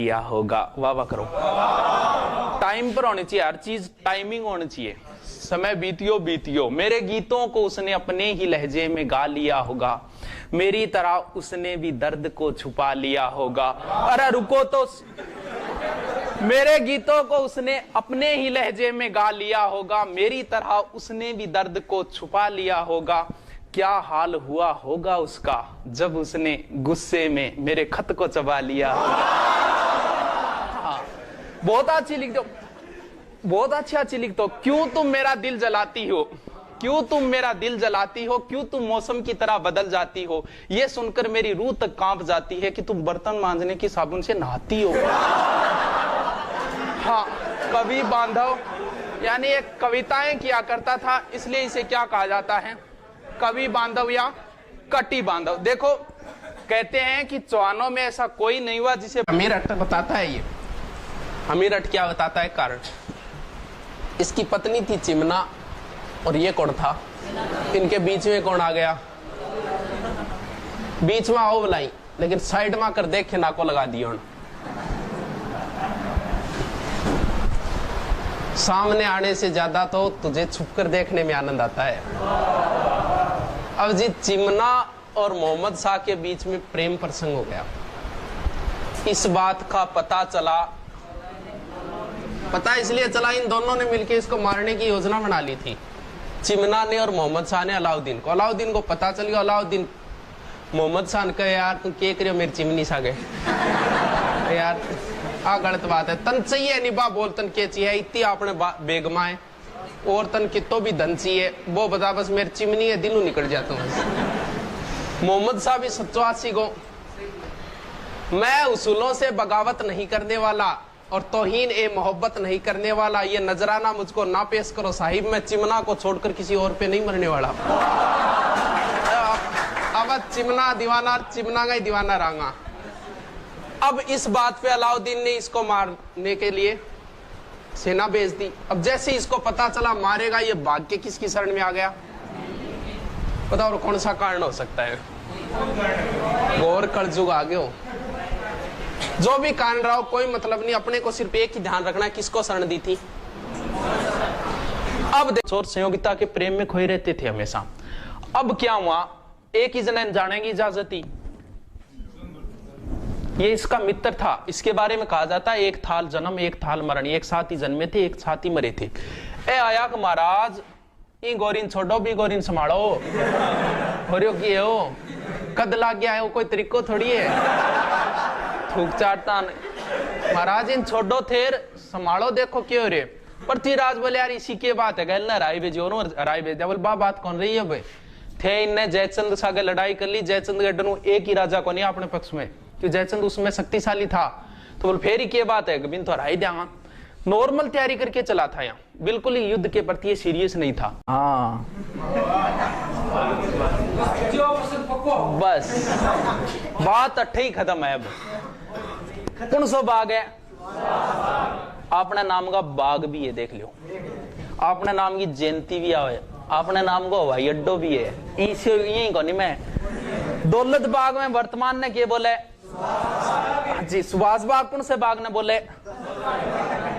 किया होगा। वाह वाह करो। टाइम पर होनी चाहिए हर चीज, टाइमिंग होनी चाहिए। समय बीतियो बीतियो, मेरे गीतों को उसने अपने ही लहजे में गा लिया होगा, मेरी तरह उसने भी दर्द को छुपा लिया होगा। अरे रुको तो, मेरे गीतों को उसने अपने ही लहजे में गा लिया होगा, मेरी तरह उसने भी दर्द को छुपा लिया होगा। क्या हाल हुआ होगा उसका जब उसने गुस्से में मेरे खत को चबा लिया। हाँ, बहुत अच्छी लिख दो, बहुत अच्छी लिख दो। क्यों तुम मेरा दिल जलाती हो, क्यों तुम मेरा दिल जलाती हो, क्यों तुम मौसम की तरह बदल जाती हो, ये सुनकर मेरी रूह तक कांप जाती है कि तुम बर्तन मांजने की साबुन से नहाती हो। हाँ, कवि बांधव यानी एक कविताएं किया करता था, इसलिए इसे क्या कहा जाता है, कवि बांधव या कटी बांधव। देखो कहते हैं कि चौहानों में ऐसा कोई नहीं हुआ जिसे अमीर अट बताता है। ये अमीर अट क्या बताता है कारण, इसकी पत्नी थी चिमना और ये कौन था, इनके बीच में कौन आ गया, बीच में आओ बुलाई, लेकिन साइड में कर देखे ना को लगा दियो। सामने आने से ज्यादा तो तुझे छुपकर देखने में आनंद आता है। अब जी चिमना और मोहम्मद शाह के बीच में प्रेम प्रसंग हो गया। इस बात का पता चला, पता इसलिए चला इन दोनों ने मिलकर इसको मारने की योजना बना ली थी, चिमना ने और मोहम्मद शाह ने अलाउद्दीन को। अलाउद्दीन को पता चल गया, अलाउद्दीन मोहम्मद शाह ने कहा यार तू क्या करियो मेरी चिमनी सा गए यार आ गलत बात है, तन चाहिए निभा बोल तन के चाहिए, इतनी आपने बेगमा है और तन कितो भी धन चाहिए वो बता, बस मेरी चिमनी है दिनों निकल जाता हूँ। मोहम्मद साहब भी सच्चासी को, मैं उसूलों से बगावत नहीं करने वाला और तौहीन ए मोहब्बत नहीं करने वाला, ये नजराना मुझको ना पेश करो साहिब, मैं चिमना को छोड़कर किसी और पे नहीं मरने वाला। अब चिमना दीवाना, चिमना का ही दीवाना रहा। अब इस बात पे अलाउद्दीन ने इसको मारने के लिए सेना भेज दी। अब जैसे इसको पता चला मारेगा, ये भाग के किसकी शरण में आ गया, बताओ कौन सा कारण हो सकता है, घोर कलयुग आ गयो। जो भी कारण रहा हो कोई मतलब नहीं, अपने को सिर्फ एक ही ध्यान रखना है, किसको शरण दी थी। अब देखो संयोगिता के प्रेम में खोए रहते थे हमेशा। अब क्या हुआ, एक ही जने जाने की इजाजत दी, ये इसका मित्र था, इसके बारे में कहा जाता है एक थाल जन्म एक थाल मरण, एक साथ ही जन्मे थे एक साथ ही मरे थे। ए आया कि महाराज ई गोरीन छोड़ो भी गोरीन संभालो, हो की हो कद लाग गया है, वो कोई तरीको थोड़ी है थूक चाटता। महाराज इन छोड़ो थे संभालो, देखो क्यों रे। पृथ्वीराज बोले यार इसी की बात है, गल ना राय भेजो राय भेज दिया। बोले बात कौन रही है भाई, थे इनने जयचंद सागे लड़ाई कर ली, जयचंद के डनू एक ही राजा को नहीं अपने पक्ष में, कि जयचंद उसमें शक्तिशाली था। तो बोल फेर ही क्या बात है, बिन तो हराई देंगा। नॉर्मल तैयारी करके चला था यहाँ, बिल्कुल ही युद्ध के प्रति सीरियस नहीं था। हाँ बस बात अट्ठे ही खत्म है। अब कौन सो बाग है, अपने नाम का बाग भी है, देख लो, अपने नाम की जयंती भी है, अपने नाम को हवाई अड्डो भी है, इसे यही को नहीं। मैं दौलत बाग में वर्तमान ने क्या बोले जी, सुभाष बाग कौन से बाग ने बोले,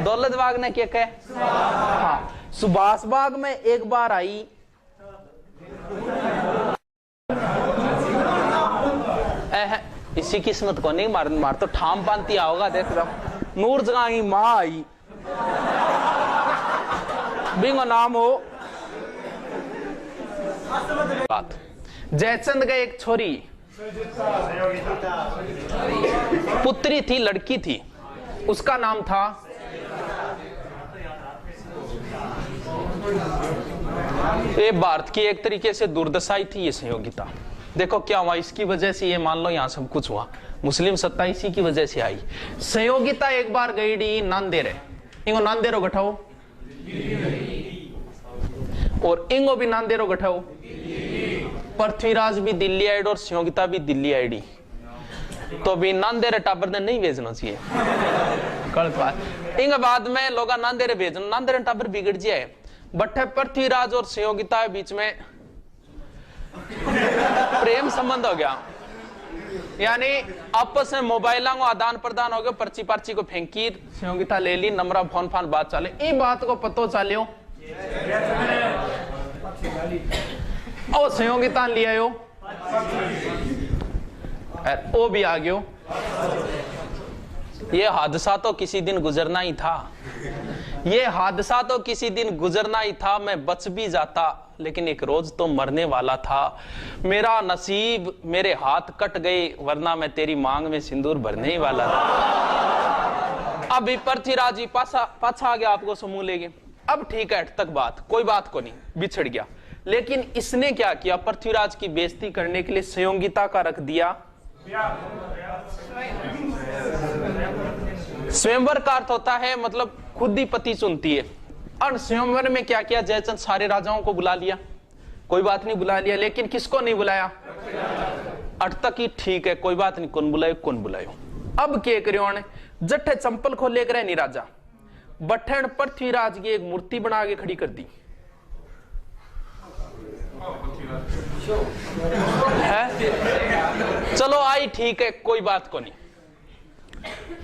दौलत बाग ने क्या कहे। हाँ, सुभाष बाग में एक बार आई इसी किस्मत को नहीं मार तो ठाम पांती आओगा। देख लो नूर जगह की माँ आई, बिंगो नाम हो बात। जयचंद का एक छोरी पुत्री थी, लड़की थी, उसका नाम था ये भारत की एक तरीके से दुर्दशाई थी ये संयोगिता। देखो क्या हुआ, इसकी वजह से ये मान लो यहाँ सब कुछ हुआ, मुस्लिम सत्ता इसी की वजह से आई। संयोगिता एक बार गई डी नांदेरे, इनको नांदेरो गठाओ और इंगो भी नांदेरो गठाओ। पृथ्वीराज भी दिल्ली आईड और संयोगिता भी दिल्ली आईडी, तो भी नांदेरे टाबर ने नहीं भेजना चाहिए, गलत बात। इंग बाद में लोग नांदेरे भेजना, नांदेरे टाबर बिगड़ जाए। बट पृथ्वीराज और संयोगिता के बीच में प्रेम संबंध हो गया। यानी आपस में मोबाइलों को आदान प्रदान हो गयो, पर्ची पर्ची को फेंकी, सहयोगिता ले ली, नंबरा फोन फान बात चले, ये बात को पतो चलियो और सहयोगिता लिया यो वो भी आ गयो। ये हादसा तो किसी दिन गुजरना ही था, ये हादसा तो किसी दिन गुजरना ही था, मैं बच भी जाता लेकिन एक रोज तो मरने वाला था। मेरा नसीब, मेरे हाथ कट गए वरना मैं तेरी मांग में सिंदूर भरने ही वाला था। अभी पृथ्वीराज जी पाछा आ गया, आपको समूह लेंगे। अब ठीक है तक बात, कोई बात को नहीं, बिछड़ गया। लेकिन इसने क्या किया, पृथ्वीराज की बेइज्जती करने के लिए संयोगिता का रख दिया। स्वयंवर का अर्थ होता है मतलब खुद ही पति चुनती है। और स्वयंवर में क्या किया, जयचंद सारे राजाओं को बुला लिया, कोई बात नहीं बुला लिया, लेकिन किसको नहीं बुलाया, अट तक ही ठीक है कोई बात नहीं, कौन बुलायो कौन बुलायो। अब क्या करियो ने, जट्ठे चंपल खो लेकर नहीं राजा बठन पृथ्वीराज की एक मूर्ति बना के खड़ी कर दी है। चलो आई ठीक है कोई बात को नहीं।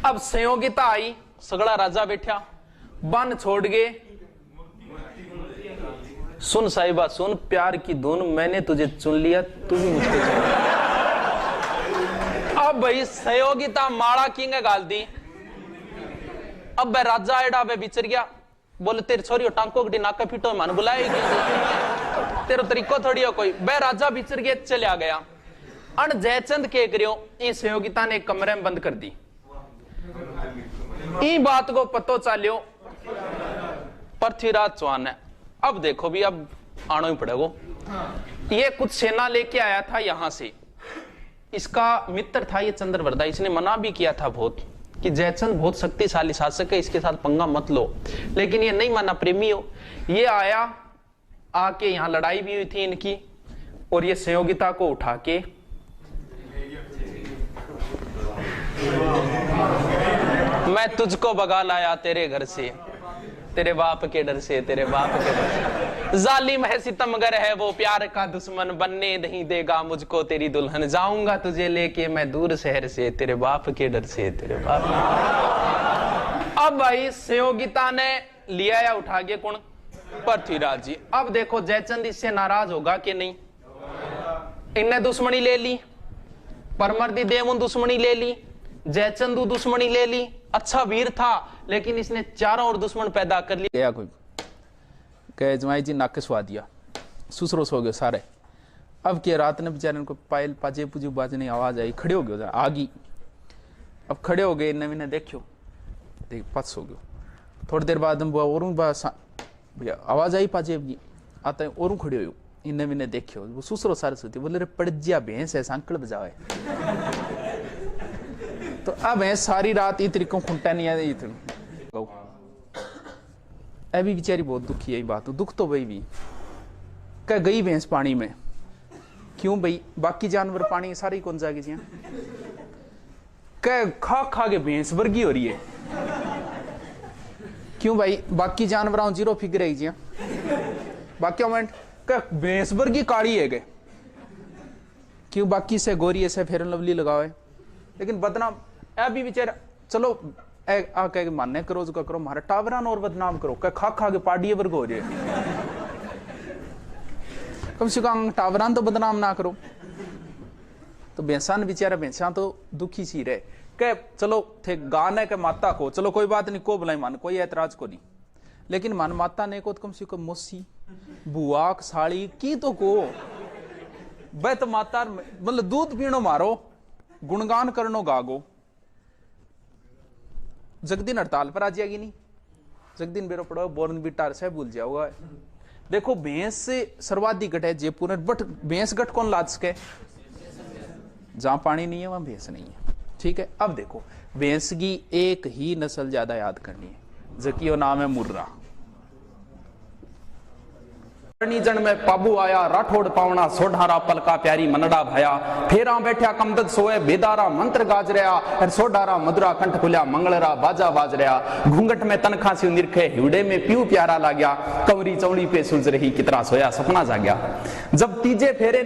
अब संयोगिता आई, सगड़ा राजा बैठा, बन छोड़ गए, सुन साहिबा सुन, प्यार की धुन, मैंने तुझे चुन लिया, तू भी मुझको चुन। अब भाई संयोगिता माड़ा किंग गाल दी। अब भाई राजा एडा वे बिचर गया, बोले तेरे छोरी टांको गड्डी नाका पीटो मान बुलाएगी, तेरा तरीको थोड़ी हो कोई। बे राजा बिचर गया, चले गया। अन जयचंद के करियो, इस सहयोगिता ने कमरे में बंद कर दी। ई बात को पतो चलियो पृथ्वीराज चौहान है। अब देखो भी अब आना ही पड़ेगा। ये कुछ सेना लेके आया था यहां से, इसका मित्र था ये चंद्रवरदा, इसने मना भी किया था बहुत कि जयचंद बहुत शक्तिशाली शासक है, इसके साथ पंगा मत लो, लेकिन ये नहीं माना, प्रेमी हो। ये आया, आके यहां लड़ाई भी हुई थी इनकी, और ये संयोगिता को उठा के मैं तुझको भगा लाया तेरे घर से, तेरे बाप के डर से, तेरे बाप के डर से। जालिम है सितमगर है वो, प्यार का दुश्मन, बनने नहीं देगा मुझको तेरी दुल्हन, जाऊंगा तुझे लेके मैं दूर शहर से, तेरे बाप के डर से, तेरे बाप। अब भाई संयोगिता ने लिया या उठा के कौन, पृथ्वीराज जी। अब देखो जयचंद इससे नाराज होगा कि नहीं, इनने दुश्मनी ले ली, परमर्दी देव दुश्मनी ले ली, जयचंदू दुश्मनी ले ली। अच्छा वीर था लेकिन इसने चारों और दुश्मन पैदा कर लिया। कोई कहे जमाई जी नाके सुहा दिया, सुसरो सो गए सारे। अब के रात ने बेचारे को पायल पाजे पुजू बाजने आवाज आई, खड़े हो गए आगी। अब खड़े हो गए, इन्हें मैंने देखो देख पस हो गयो। थोड़ी देर बाद और भैया आवाज आई पाजेब की, आता है और खड़े हो, इन्हें मैंने देखो वो सुसरो सारे सोती, बोले रे पड़जिया भैंस है सांकल बजावे। तो अब है सारी रात ये तरीकों खुंटा नहीं है, अभी बेचारी बहुत दुखी है। बात दुख तो भाई भी कह गई भैंस पानी में, क्यों भाई बाकी जानवर पानी सारी कौन जाएगी जी, कह खा खा के भैंस वर्गी हो रही है, क्यों भाई बाकी जानवरों जीरो फिगर है जी, बाकी मोमेंट कह भैंस वर्गी काली है, क्यों बाकी से गोरी है से फेरन लवली लगाओ है। लेकिन बदनाम अभी बेचारा, चलो आ कह मान्य करो जो करो, हमारा टावरान और बदनाम करो, कह खा खा के पार्टी वर्ग हो जाए, कम से कम टावरान तो बदनाम ना करो। तो भैंसान बेचारा भैंसा तो दुखी सी रहे, कह चलो थे गाने के माता को, चलो कोई बात नहीं को बुलाई मान, कोई ऐतराज को नहीं, लेकिन मान माता ने को कम से कम मौसी बुआ साड़ी की तो को बे, तो माता मतलब दूध पीनो मारो, गुणगान करनो गागो। जगदीन हड़ताल पर आ जाएगी नहीं, जगदीन बेरो पड़ो बोर्न बिटार से भूल जाओगा। देखो भैंस से सर्वाधिक गट है जयपुर, बट भैंस गट कौन लाद सके, जहां पानी नहीं है वहां भैंस नहीं है, ठीक है। अब देखो भैंस की एक ही नस्ल ज्यादा याद करनी है, जकियो नाम है मुर्रा। जन में पाबू आया राठौड़ पावना सोढ़ारा पलका प्यारी मनड़ा भाया फेरा बैठा कमदद सोए बेदारा मंत्र गाज रहा और सोढ़ारा मधुरा कंठ खुल्या मंगलरा बाजा बाज रहा घूंघट में तनखा सी निरखे हिवड़े में प्यू प्यारा लाग्या कंवरी चौड़ी पे सुलझ रही कितना सोया सपना जाग्या। जब तीजे फेरे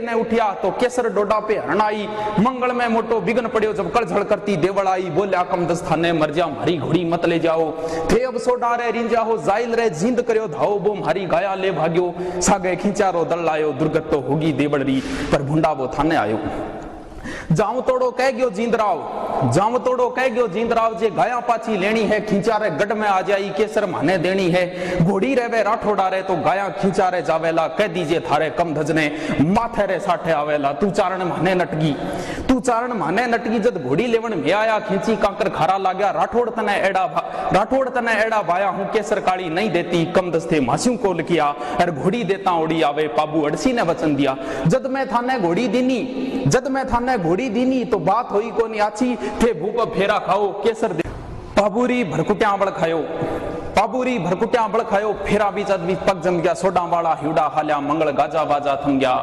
ने उठिया तो केसर डोडा पे हरण आई मंगल में मोटो बिगन पड़ियो जब कड़झड़ करती देवल आई बोल्या कमदस थाने मर जा मारी घोड़ी मत ले जाओ थे अब सोढ़ारे रिंजा हो जाइल रे जिंद करियो धाओ बो मारी गाया ले भाग्यो सागे खींचारो दल लायो दुर्गत तो होगी देवड़री पर भुंडा वो थाने आयो। जाऊं तोड़ो कह गयो जींदराव जे गाया पाची लेनी है खींचारे गढ़ में आ जाई केसर माने देनी है घोड़ी रेवे राठौड़ा रे तो गाया खींचारे जावेला कह दीजिए थारे कम धजने माथे रे साठे आवेला तू चारण माने नटगी जद घोड़ी लेवन में आया खींची कांकर खारा लाग्या राठौड़ तने एड़ा भाया हूं केसर काली नहीं देती कम दस्ते मासियों को लिखिया और घोड़ी देता उड़ी आवे पाबू अड़सी ने वचन दिया जद मैं थाने घोड़ी दीनी तो बात होई को नहीं आची थे भूप फेरा खाओ केसर दे पाबूरी भरकुट्या बड़ खायो फेरा बीच पग जम गया सोडा वाला हिवड़ा हाल्या मंगल गाजा बाजा थम गया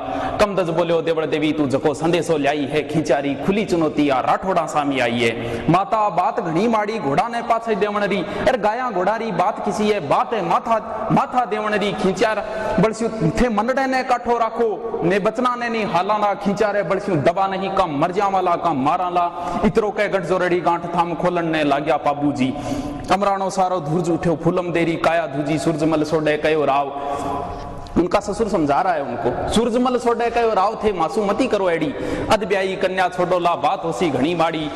कमदज बोलियो देवड़ देवी तू जको संदेशो लाई है खींचारी खुली चुनौती आ राठौड़ा सामी आई है माता बात घणी माड़ी घोड़ा ने पाछे देवणरी अर गाया घोड़ारी बात किसी है बात है माथा देवणरी खींचार बड़स्यू थे मनडे ने काठो राखो ने बचना ने नी हालाना खींचारे बड़स्यू दबा नहीं कम मरजा वाला कम माराला इतरो के गठ जोरड़ी गांठ थाम खोलन ने लाग्या पाबूजी अमराणो सारो धुर्ज उठ्यो फूलम देरी काया धुजी सूरजमल सोडे कयो राव उनका ससुर समझा रहा है उनको सूरजमल सोडे कयो राव थे मासू मती करो एड़ी अद ब्याई कन्या छोड़ो ला बात होसी घणी माड़ी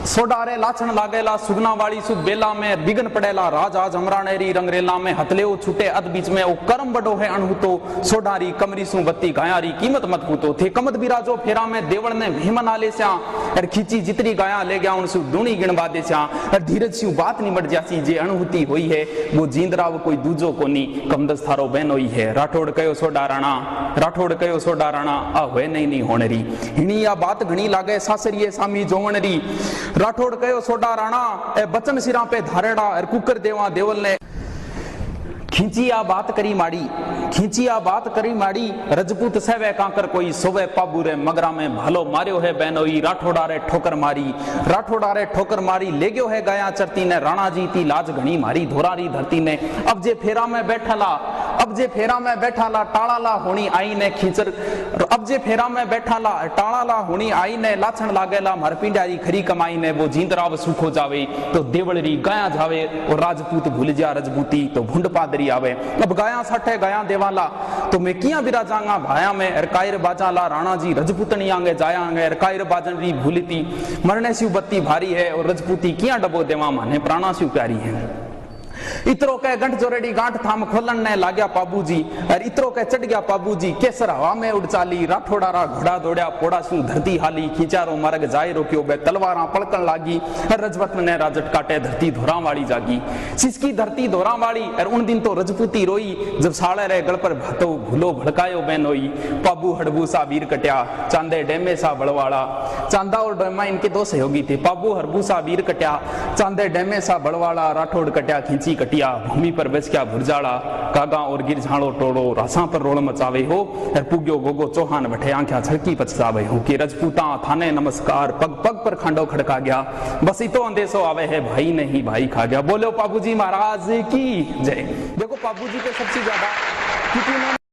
सोडारे लाछण लागेला सुगना वाली सुध बेला में बिगन पड़ेला राज आज हमरानेरी रंगरेला में हथलेओ छूटे अद बीच में ओ करम बड़ो है अणहुतो सोडारी कमरी सु बत्ती गायारी कीमत मत पूतो थे कमत बिराजो फेरा में देवल ने भीमन आले स्या और खींची जितरी गाया ले गया उनसु दूनी गिणवा दे स्या और धीरज सु बात निमट जासी जे अणहुती होई है वो जींदराव कोई दूजो कोनी कमदस थारो बहन होई है राठौड़ कयो सोडा राणा आ होए नहीं होणरी हिनी या बात घणी लागे सासरिये सामी जोवणरी राठौड़ कयो सोडा राणा ए बचन सिरा पे धारेड़ा और कुकर देवा देवल ने खींची आ बात करी माड़ी रजपूत सेवे कांकर कोई सोवे पाबू रे मगरा में भालो मारियो है बहनोई राठौड़ा रे ठोकर मारी ले गयो है गाया चरती ने राणा जी ती लाज घणी मारी धोरारी धरती ने अब जे फेरा में बैठाला टाळाला होनी आई ने खींचर अब जे फेरा में बैठाला टाळाला होनी आई ने लाछण लागेला मरपिंडारी खरी कमाई ने वो जींदराव सूखो जावे तो देवलरी गाया जावे और राजपूत भूल जा रजपूती तो भुंड पादरी आवे अब गाया साठे गाया देवाला तो मैं किया बिराजांगा भाया में अरकायर बाजाला राणा जी रजपूतनी आंगे जायांगे अरकायर बाजनरी भूलती मरने स्यू बत्ती भारी है और रजपूती किया डबो देवा माने प्राणा स्यू प्यारी है। इतरो के गंठ जोरेडी गांठ थाम खोलन ने लाग्या पाबूजी और इतरो के चढ़ गया पाबूजी केसर हवा में उड़ चाली राठौड़ारा घोड़ा दौड़या पोड़ा सु धरती हाली खींचारो मार्ग जाए रोक्यो बे तलवारा पड़कन लागी रजवत ने राजट काटे धरती धोरा वाली जागी सिसकी धरती धोरा वाली और उन दिन तो रजपूती रोई जब साले रे गल पर भातो भूलो भड़कायो बहन होई पाबू हड़बू सा वीर कट्या चांदे डेमे सा बड़वाड़ा चांदा और डेमा इनके दो सहयोगी थे पाबू हड़बू सा वीर कट्या चांदे डेमे सा बड़वाड़ा राठौड़ कट्या खींची कटिया भूमि पर बच क्या भुरजाड़ा कागा और गिर झाड़ो टोड़ो रासा पर रोल मचावे हो और पुग्यो गोगो चौहान बैठे आंख्या छड़की पछतावे हो कि रजपूता थाने नमस्कार पग पग पर खांडो खड़का गया बस इतो अंदेशो आवे है भाई नहीं भाई खा गया। बोलो पाबूजी महाराज की जय। देखो पाबूजी पे सबसे ज्यादा क्योंकि